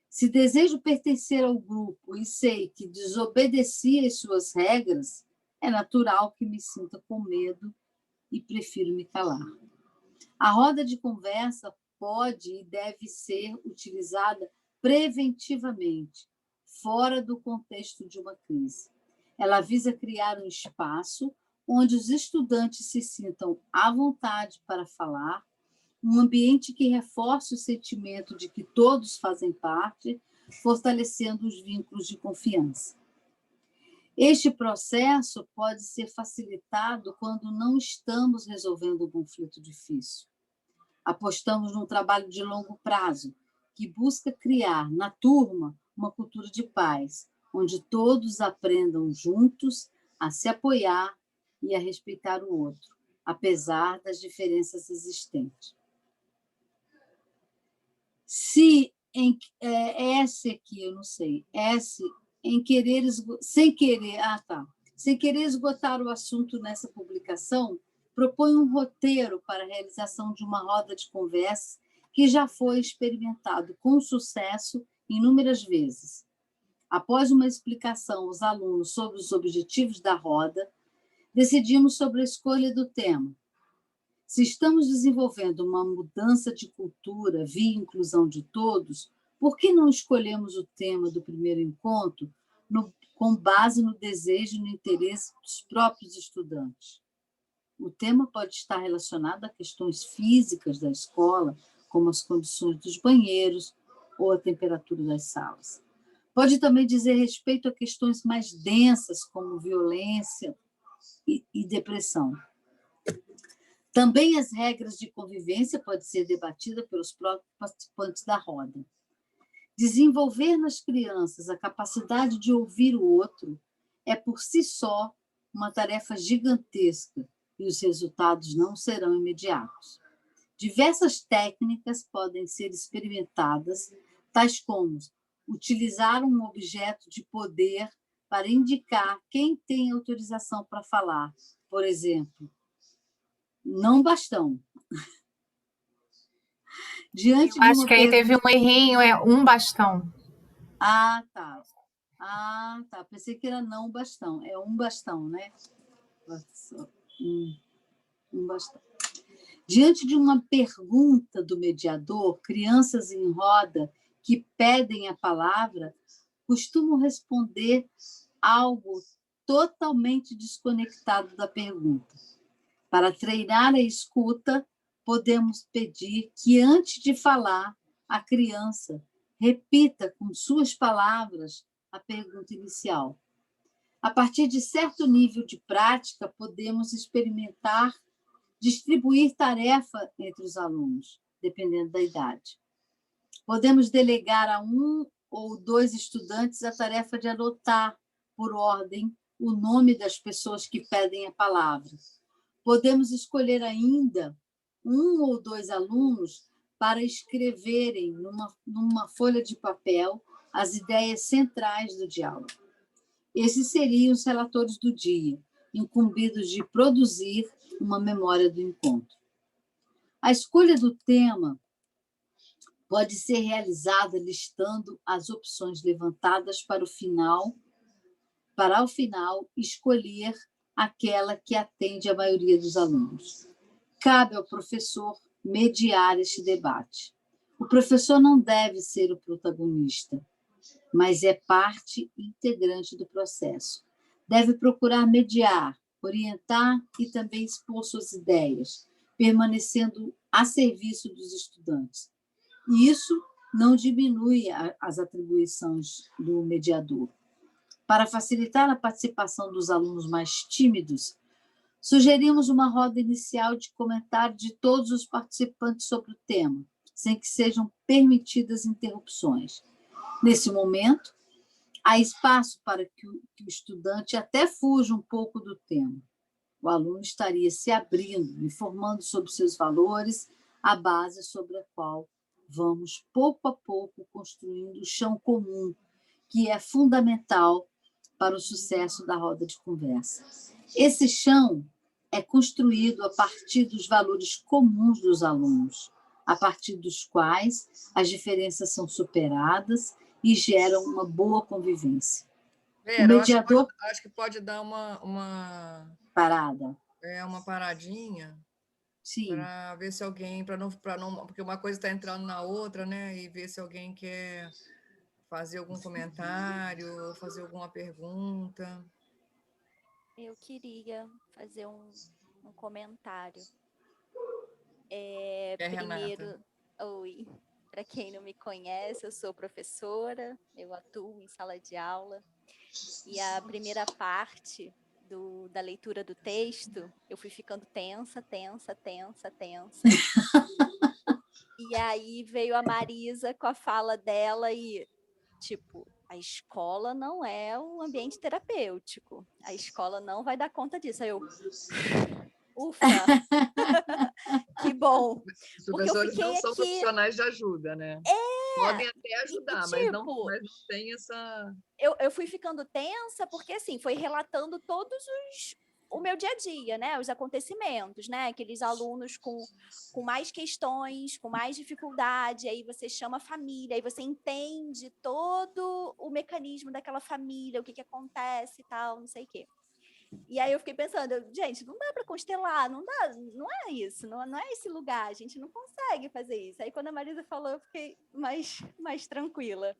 Se desejo pertencer ao grupo e sei que desobedeci às suas regras, é natural que me sinta com medo e prefiro me calar. A roda de conversa pode e deve ser utilizada preventivamente, fora do contexto de uma crise. Ela visa criar um espaço onde os estudantes se sintam à vontade para falar, um ambiente que reforce o sentimento de que todos fazem parte, fortalecendo os vínculos de confiança. Este processo pode ser facilitado quando não estamos resolvendo um conflito difícil. Apostamos num trabalho de longo prazo, que busca criar na turma uma cultura de paz, onde todos aprendam juntos a se apoiar e a respeitar o outro, apesar das diferenças existentes. Se em S aqui, eu não sei, S em querer sem querer esgotar o assunto nessa publicação, propõe um roteiro para a realização de uma roda de conversa que já foi experimentado com sucesso inúmeras vezes. Após uma explicação aos alunos sobre os objetivos da roda, decidimos sobre a escolha do tema. Se estamos desenvolvendo uma mudança de cultura via inclusão de todos, por que não escolhemos o tema do primeiro encontro com base no desejo e no interesse dos próprios estudantes? O tema pode estar relacionado a questões físicas da escola, como as condições dos banheiros ou a temperatura das salas. Pode também dizer respeito a questões mais densas, como violência e depressão. Também as regras de convivência podem ser debatidas pelos próprios participantes da roda. Desenvolver nas crianças a capacidade de ouvir o outro é, por si só, uma tarefa gigantesca e os resultados não serão imediatos. Diversas técnicas podem ser experimentadas, tais como utilizar um objeto de poder para indicar quem tem autorização para falar. Por exemplo, não bastão. Diante Eu acho que aí teve um errinho, é um bastão. Ah, tá. Pensei que era não bastão. É um bastão, né? Um bastão. Diante de uma pergunta do mediador, crianças em roda que pedem a palavra costumam responder algo totalmente desconectado da pergunta. Para treinar a escuta, podemos pedir que, antes de falar, a criança repita com suas palavras a pergunta inicial. A partir de certo nível de prática, podemos experimentar distribuir tarefa entre os alunos, dependendo da idade. Podemos delegar a um ou dois estudantes a tarefa de anotar, por ordem, o nome das pessoas que pedem a palavra. Podemos escolher ainda um ou dois alunos para escreverem numa folha de papel as ideias centrais do diálogo. Esses seriam os relatores do dia, incumbidos de produzir uma memória do encontro. A escolha do tema pode ser realizada listando as opções levantadas para ao final escolher aquela que atende à maioria dos alunos. Cabe ao professor mediar este debate. O professor não deve ser o protagonista, mas é parte integrante do processo. Deve procurar mediar, orientar e também expor suas ideias, permanecendo a serviço dos estudantes. E isso não diminui as atribuições do mediador. Para facilitar a participação dos alunos mais tímidos, sugerimos uma roda inicial de comentário de todos os participantes sobre o tema, sem que sejam permitidas interrupções. Nesse momento, há espaço para que o estudante até fuja um pouco do tema. O aluno estaria se abrindo, informando sobre seus valores, a base sobre a qual vamos, pouco a pouco, construindo o chão comum, que é fundamental para o sucesso da roda de conversa. Esse chão é construído a partir dos valores comuns dos alunos, a partir dos quais as diferenças são superadas e geram uma boa convivência. Vera, o mediador... acho que pode dar uma parada. Uma paradinha para ver se alguém, para não, porque uma coisa está entrando na outra, né? E ver se alguém quer fazer algum comentário, fazer alguma pergunta. Eu queria fazer um comentário. Primeiro, Renata. Oi, para quem não me conhece, eu sou professora, eu atuo em sala de aula, e a primeira parte da leitura do texto, eu fui ficando tensa. E aí veio a Marisa com a fala dela e, tipo, a escola não é um ambiente terapêutico. A escola não vai dar conta disso. Aí eu... Ufa! Que bom! Os professores não são profissionais de ajuda, né? Podem até ajudar, mas não tem essa... Eu fui ficando tensa porque, assim, foi relatando o meu dia a dia, né? Os acontecimentos, né? Aqueles alunos com mais questões, com mais dificuldade, aí você chama a família, aí você entende todo o mecanismo daquela família, o que acontece e tal, não sei o quê. E aí eu fiquei pensando, gente, não dá para constelar, não é isso, não é esse lugar, a gente não consegue fazer isso. Aí quando a Marisa falou, eu fiquei mais tranquila.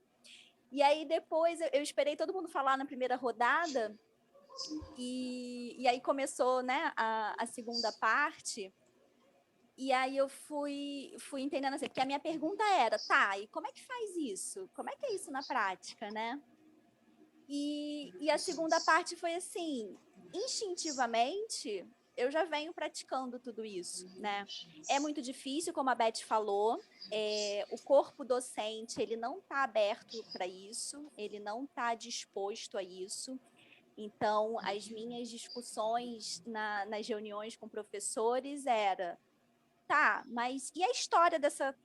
E aí depois eu esperei todo mundo falar na primeira rodada, e aí começou, né, a segunda parte, e aí eu fui entendendo assim, porque a minha pergunta era, tá, e como é que faz isso? Como é que é isso na prática, né? E a segunda parte foi assim, instintivamente, eu já venho praticando tudo isso, né? É muito difícil, como a Beth falou, o corpo docente, ele não está aberto para isso, ele não está disposto a isso. Então, as minhas discussões nas reuniões com professores era, tá, mas e a história dessa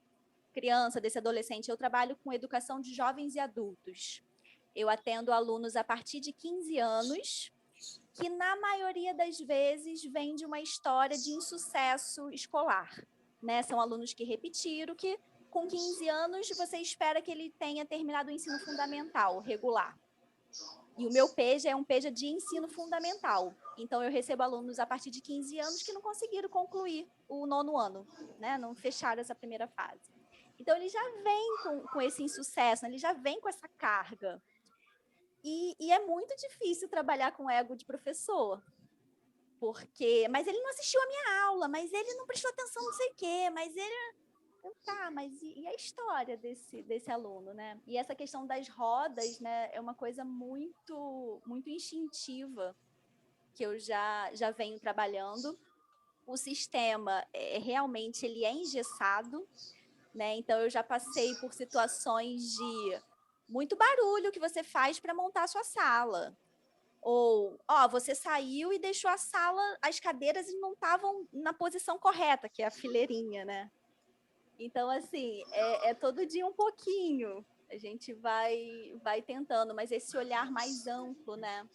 criança, desse adolescente? Eu trabalho com educação de jovens e adultos. Eu atendo alunos a partir de 15 anos, que na maioria das vezes vem de uma história de insucesso escolar, né? São alunos que repetiram, que com 15 anos você espera que ele tenha terminado o ensino fundamental, regular. E o meu PEJA é um PEJA de ensino fundamental. Então, eu recebo alunos a partir de 15 anos que não conseguiram concluir o 9º ano, né? Não fecharam essa primeira fase. Então, ele já vem com esse insucesso, né? Ele já vem com essa carga. E é muito difícil trabalhar com ego de professor, mas ele não assistiu a minha aula, mas ele não prestou atenção não sei o quê, mas ele... Tá, mas e a história desse aluno, né? E essa questão das rodas, né, é uma coisa muito, muito instintiva que eu já venho trabalhando. O sistema, realmente, ele é engessado, né? Então, eu já passei por situações de muito barulho que você faz para montar a sua sala. Ou, você saiu e deixou a sala, as cadeiras não estavam na posição correta, que é a fileirinha, né? Então, assim, é todo dia um pouquinho. A gente vai tentando, mas esse olhar mais amplo, né?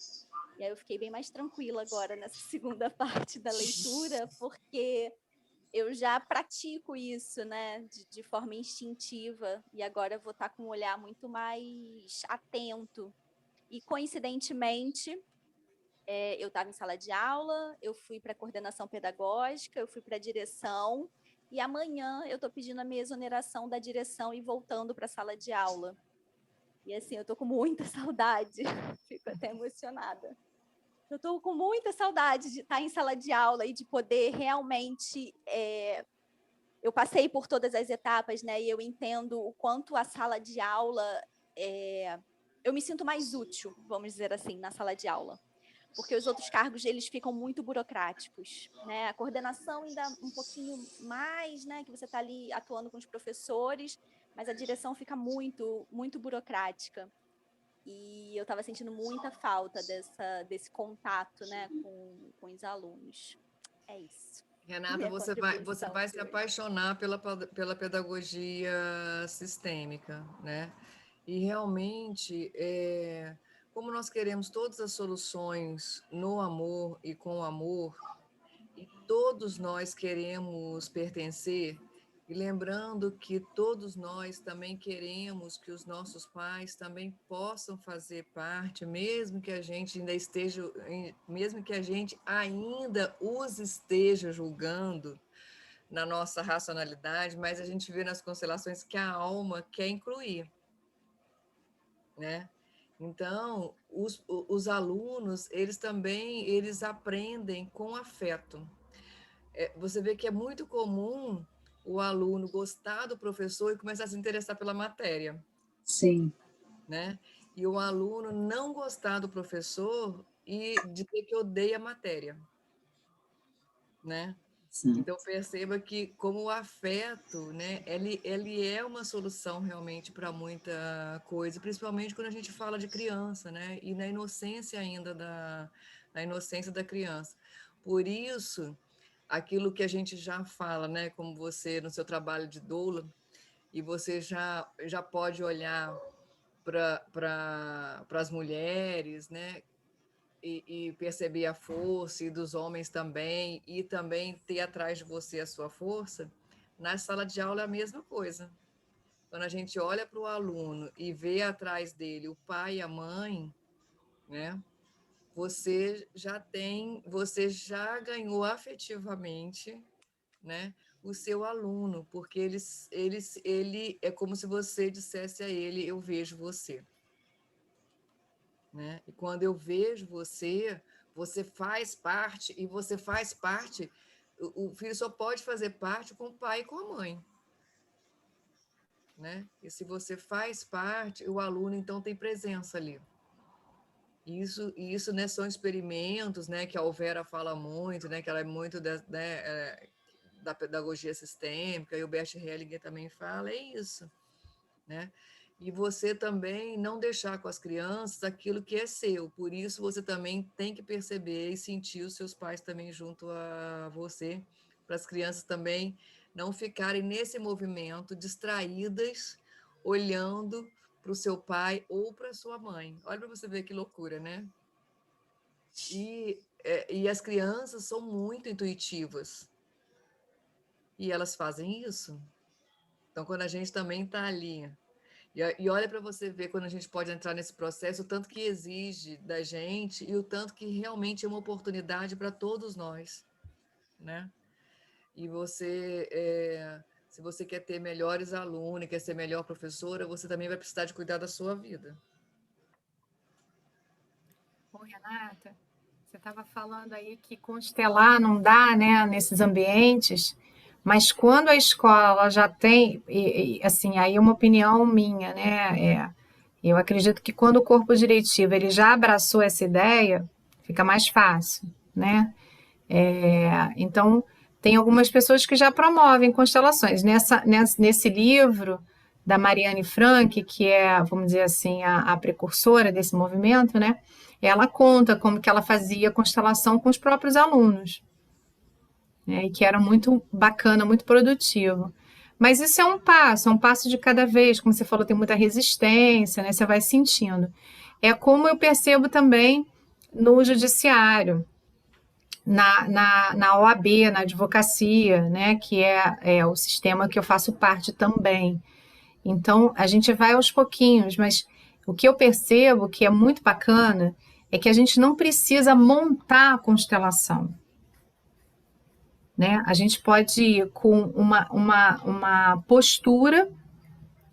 E aí eu fiquei bem mais tranquila agora nessa segunda parte da leitura, porque eu já pratico isso, né, de forma instintiva, e agora eu vou estar com um olhar muito mais atento. E, coincidentemente, eu estava em sala de aula, eu fui para a coordenação pedagógica, eu fui para a direção, e amanhã eu estou pedindo a minha exoneração da direção e voltando para a sala de aula. E, assim, eu estou com muita saudade, fico até emocionada. Eu estou com muita saudade de estar em sala de aula e de poder realmente... Eu passei por todas as etapas, né? E eu entendo o quanto a sala de aula... Eu me sinto mais útil, vamos dizer assim, na sala de aula. Porque os outros cargos, eles ficam muito burocráticos, né? A coordenação ainda um pouquinho mais, né? Que você está ali atuando com os professores, mas a direção fica muito, muito burocrática. E eu estava sentindo muita falta desse contato, né, com os alunos. É isso. Renata, você vai se apaixonar pela pedagogia sistêmica, né? E realmente, como nós queremos todas as soluções no amor e com o amor, e todos nós queremos pertencer, e lembrando que todos nós também queremos que os nossos pais também possam fazer parte, mesmo que a gente ainda esteja, mesmo que a gente ainda os esteja julgando na nossa racionalidade, mas a gente vê nas constelações que a alma quer incluir, né? Então, os alunos, eles aprendem com afeto. Você vê que é muito comum o aluno gostar do professor e começar a se interessar pela matéria. Sim. Né? E o aluno não gostar do professor e dizer que odeia a matéria. Né? Sim. Então, perceba que como o afeto, né, ele é uma solução realmente para muita coisa, principalmente quando a gente fala de criança, né? E na inocência ainda na inocência da criança. Por isso, aquilo que a gente já fala, né, como você no seu trabalho de doula, e você já pode olhar para as mulheres, né, e perceber a força, e dos homens também, e também ter atrás de você a sua força. Na sala de aula é a mesma coisa. Quando a gente olha para o aluno e vê atrás dele o pai e a mãe, né, você já ganhou afetivamente, né, o seu aluno, porque ele é como se você dissesse a ele: eu vejo você. Né? E quando eu vejo você, você faz parte, e você faz parte, o filho só pode fazer parte com o pai e com a mãe. Né? E se você faz parte, o aluno então tem presença ali. Isso, né, são experimentos, né, que a Alvera fala muito, né, que ela é muito da pedagogia sistêmica, e o Bert Hellinger também fala, é isso. Né? E você também não deixar com as crianças aquilo que é seu. Por isso, você também tem que perceber e sentir os seus pais também junto a você, para as crianças também não ficarem nesse movimento, distraídas, olhando para o seu pai ou para a sua mãe. Olha para você ver que loucura, né? E as crianças são muito intuitivas. E elas fazem isso. Então, quando a gente também está ali... E olha para você ver quando a gente pode entrar nesse processo, o tanto que exige da gente e o tanto que realmente é uma oportunidade para todos nós, né? E se você quer ter melhores alunos, quer ser melhor professora, você também vai precisar de cuidar da sua vida. Bom, Renata, você estava falando aí que constelar não dá, né, nesses ambientes. Mas quando a escola já tem, assim, aí é uma opinião minha, né? Eu acredito que quando o corpo diretivo ele já abraçou essa ideia, fica mais fácil, né? Então, tem algumas pessoas que já promovem constelações. Nesse livro da Marianne Frank, que é, vamos dizer assim, a precursora desse movimento, né? Ela conta como que ela fazia constelação com os próprios alunos. E que era muito bacana, muito produtivo. Mas isso é um passo de cada vez. Como você falou, tem muita resistência, né? Você vai sentindo. É como eu percebo também no judiciário, na OAB, na advocacia, né? Que é o sistema que eu faço parte também. Então, a gente vai aos pouquinhos, mas o que eu percebo que é muito bacana é que a gente não precisa montar a constelação, né? A gente pode ir com uma postura,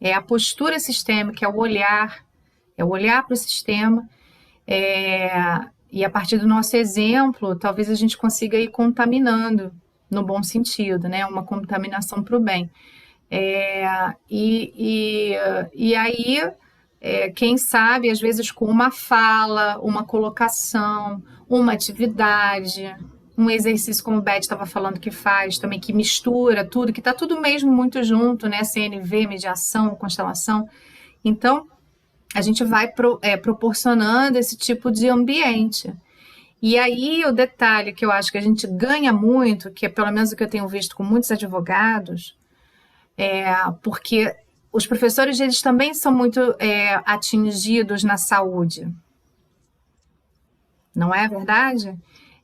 a postura sistêmica, é o olhar para o sistema, e a partir do nosso exemplo, talvez a gente consiga ir contaminando, no bom sentido, né? Uma contaminação para o bem. E aí, quem sabe, às vezes com uma fala, uma colocação, uma atividade, um exercício, como o Beth estava falando que faz também, que mistura tudo, que está tudo mesmo muito junto, né? CNV, mediação, constelação. Então, a gente vai proporcionando esse tipo de ambiente. E aí, o detalhe que eu acho que a gente ganha muito, que é pelo menos o que eu tenho visto com muitos advogados, porque os professores, eles também são muito atingidos na saúde. Não é verdade?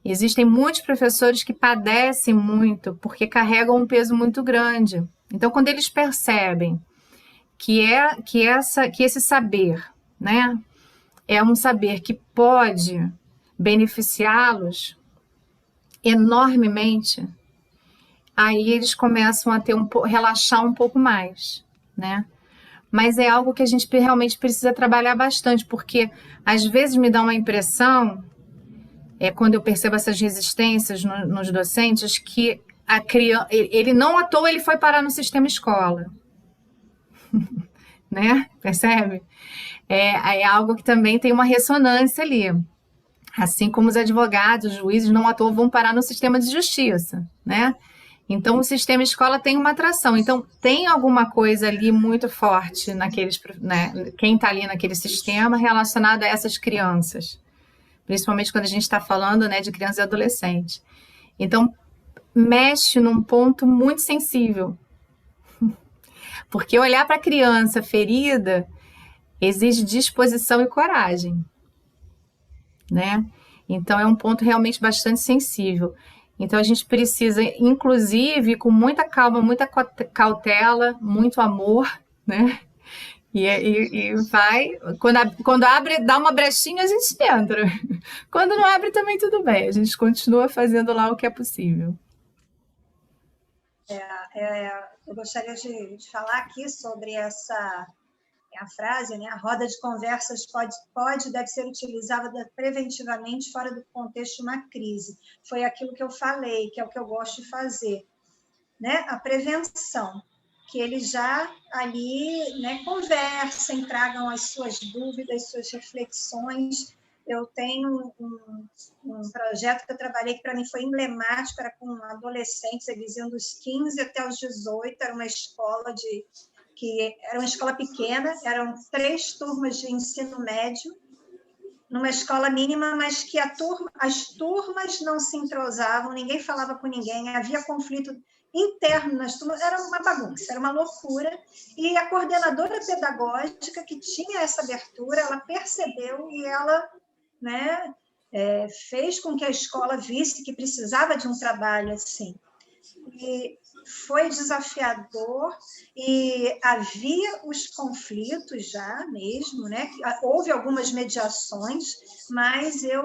Existem muitos professores que padecem muito porque carregam um peso muito grande. Então, quando eles percebem que esse saber, né, é um saber que pode beneficiá-los enormemente, aí eles começam a relaxar um pouco mais, né? Mas é algo que a gente realmente precisa trabalhar bastante, porque às vezes me dá uma impressão, quando eu percebo essas resistências nos docentes, que a criança, ele não à toa ele foi parar no sistema escola, né? Percebe? É algo que também tem uma ressonância ali. Assim como os advogados, os juízes, não à toa vão parar no sistema de justiça, né? Então, o sistema escola tem uma atração. Então, tem alguma coisa ali muito forte naqueles, né? Quem está ali naquele sistema relacionado a essas crianças. Principalmente quando a gente está falando, né, de crianças e adolescentes. Então, mexe num ponto muito sensível. Porque olhar para a criança ferida exige disposição e coragem, né? Então, é um ponto realmente bastante sensível. Então, a gente precisa, inclusive, com muita calma, muita cautela, muito amor, né? E vai... Quando abre, dá uma brechinha, a gente entra. Quando não abre, também tudo bem. A gente continua fazendo lá o que é possível. Eu gostaria de falar aqui sobre a frase, né? A roda de conversas deve ser utilizada preventivamente fora do contexto de uma crise. Foi aquilo que eu falei, que é o que eu gosto de fazer, né? A prevenção, que eles já ali, né, conversem, tragam as suas dúvidas, suas reflexões. Eu tenho um projeto que eu trabalhei que para mim foi emblemático, era com adolescentes, eles iam dos 15 até os 18, era uma escola que era uma escola pequena, eram 3 turmas de ensino médio, numa escola mínima, mas que as turmas não se entrosavam, ninguém falava com ninguém, havia conflito interno nas turmas, era uma bagunça, era uma loucura, e a coordenadora pedagógica que tinha essa abertura, ela percebeu e ela, né, fez com que a escola visse que precisava de um trabalho assim. E foi desafiador e havia os conflitos já mesmo, né? Houve algumas mediações, mas eu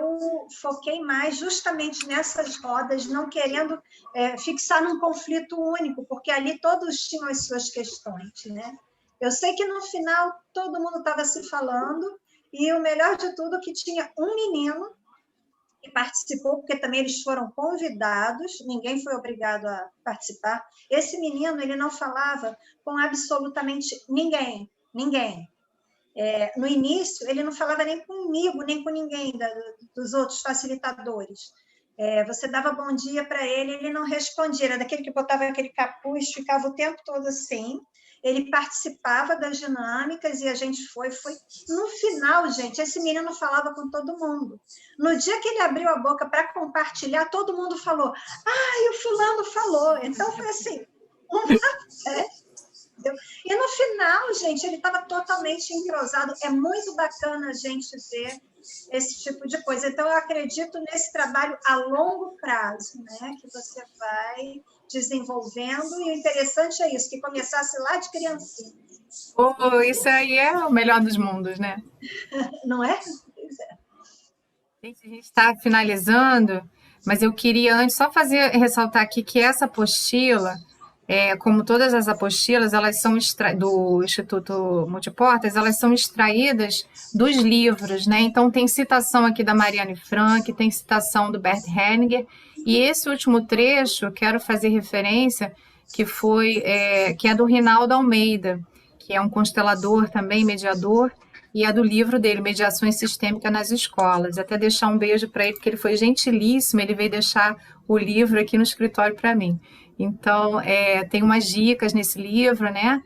foquei mais justamente nessas rodas, não querendo fixar num conflito único, porque ali todos tinham as suas questões, né? Eu sei que no final todo mundo estava se falando e o melhor de tudo é que tinha um menino que participou, porque também eles foram convidados, ninguém foi obrigado a participar. Esse menino, ele não falava com absolutamente ninguém. No início, ele não falava nem comigo, nem com ninguém dos outros facilitadores. Você dava bom dia para ele, ele não respondia, era daquele que botava aquele capuz, ficava o tempo todo assim. Ele participava das dinâmicas e a gente foi. No final, gente, esse menino falava com todo mundo. No dia que ele abriu a boca para compartilhar, todo mundo falou, e o fulano falou. Então, foi assim, final, gente, ele estava totalmente entrosado. É muito bacana a gente ver esse tipo de coisa. Então, eu acredito nesse trabalho a longo prazo, né? Que você vai desenvolvendo, e o interessante é isso, que começasse lá de criancinha. Oh, isso aí é o melhor dos mundos, né? Não é? Pois é. Gente, a gente está finalizando, mas eu queria antes só ressaltar aqui que essa apostila, como todas as apostilas, elas são do Instituto Multiportas, elas são extraídas dos livros, né? Então tem citação aqui da Marianne Frank, tem citação do Bert Hellinger, e esse último trecho eu quero fazer referência que é do Rinaldo Almeida, que é um constelador também, mediador, e é do livro dele, Mediações Sistêmicas nas Escolas. Até deixar um beijo para ele, porque ele foi gentilíssimo, ele veio deixar o livro aqui no escritório para mim. Então, tem umas dicas nesse livro, né?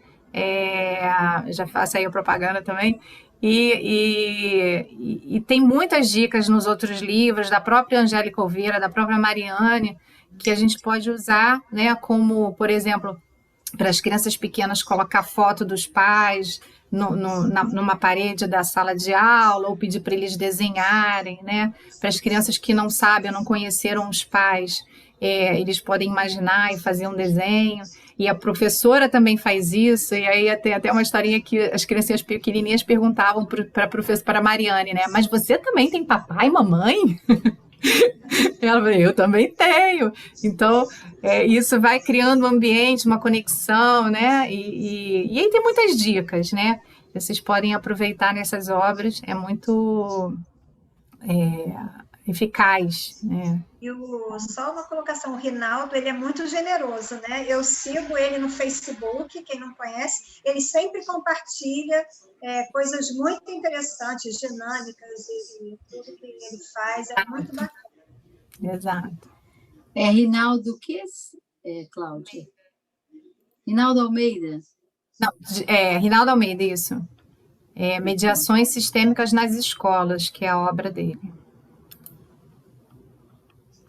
Já faço aí a propaganda também. E tem muitas dicas nos outros livros, da própria Angélica Oliveira, da própria Marianne, que a gente pode usar, né? Como, por exemplo, para as crianças pequenas colocar foto dos pais numa parede da sala de aula, ou pedir para eles desenharem, né? Para as crianças que não sabem, não conheceram os pais, eles podem imaginar e fazer um desenho. E a professora também faz isso, e aí tem até uma historinha que as criancinhas pequenininhas perguntavam para a professora, para a Marianne, né? Mas você também tem papai e mamãe? Ela falou, eu também tenho. Então, isso vai criando um ambiente, uma conexão, né? E aí tem muitas dicas, né? Vocês podem aproveitar nessas obras, é muito eficaz, né? E só uma colocação, o Rinaldo, ele é muito generoso, né? Eu sigo ele no Facebook, quem não conhece, ele sempre compartilha coisas muito interessantes, dinâmicas, e tudo que ele faz é muito bacana. Exato. Rinaldo, o que é, Cláudia? Rinaldo Almeida? Não, Rinaldo Almeida, isso. Mediações Sistêmicas nas Escolas, que é a obra dele.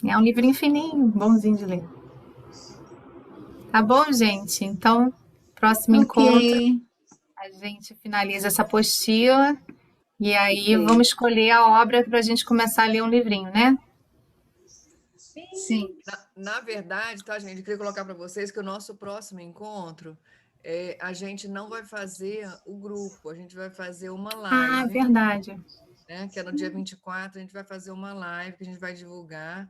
É um livrinho fininho, bonzinho de ler. Tá bom, gente? Então, próximo encontro, a gente finaliza essa apostila e aí vamos escolher a obra para a gente começar a ler um livrinho, né? Sim. Na verdade, tá, gente? Eu queria colocar para vocês que o nosso próximo encontro, a gente não vai fazer o grupo, a gente vai fazer uma live. Ah, verdade. Né? Que é no dia 24, a gente vai fazer uma live que a gente vai divulgar,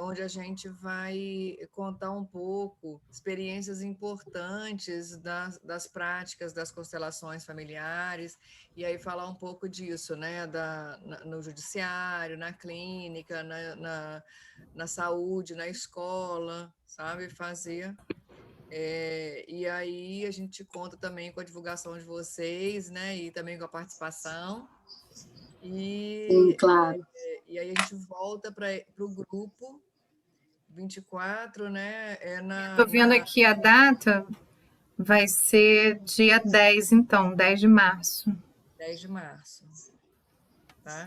onde a gente vai contar um pouco experiências importantes das práticas das constelações familiares, e aí falar um pouco disso, né? No judiciário, na clínica, na saúde, na escola, sabe? Fazer. E aí a gente conta também com a divulgação de vocês, né? E também com a participação. Sim, claro. E aí a gente volta para o grupo 24, né? Estou vendo aqui a data, vai ser dia 10, então, 10 de março. 10 de março, tá?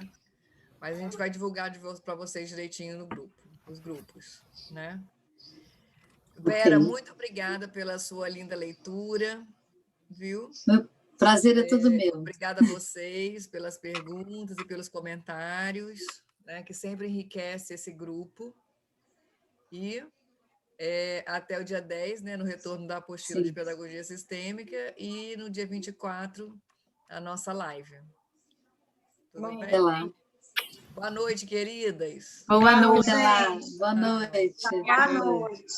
Mas a gente vai divulgar para vocês direitinho no grupo, nos grupos, né? Vera, muito obrigada pela sua linda leitura, viu? Prazer é todo meu. Obrigada a vocês pelas perguntas e pelos comentários, né, que sempre enriquece esse grupo. E até o dia 10, né, no retorno da apostila de Pedagogia Sistêmica, e no dia 24, a nossa live. Tudo bem? Até lá. Boa noite, queridas. Boa noite. Boa noite. Boa noite.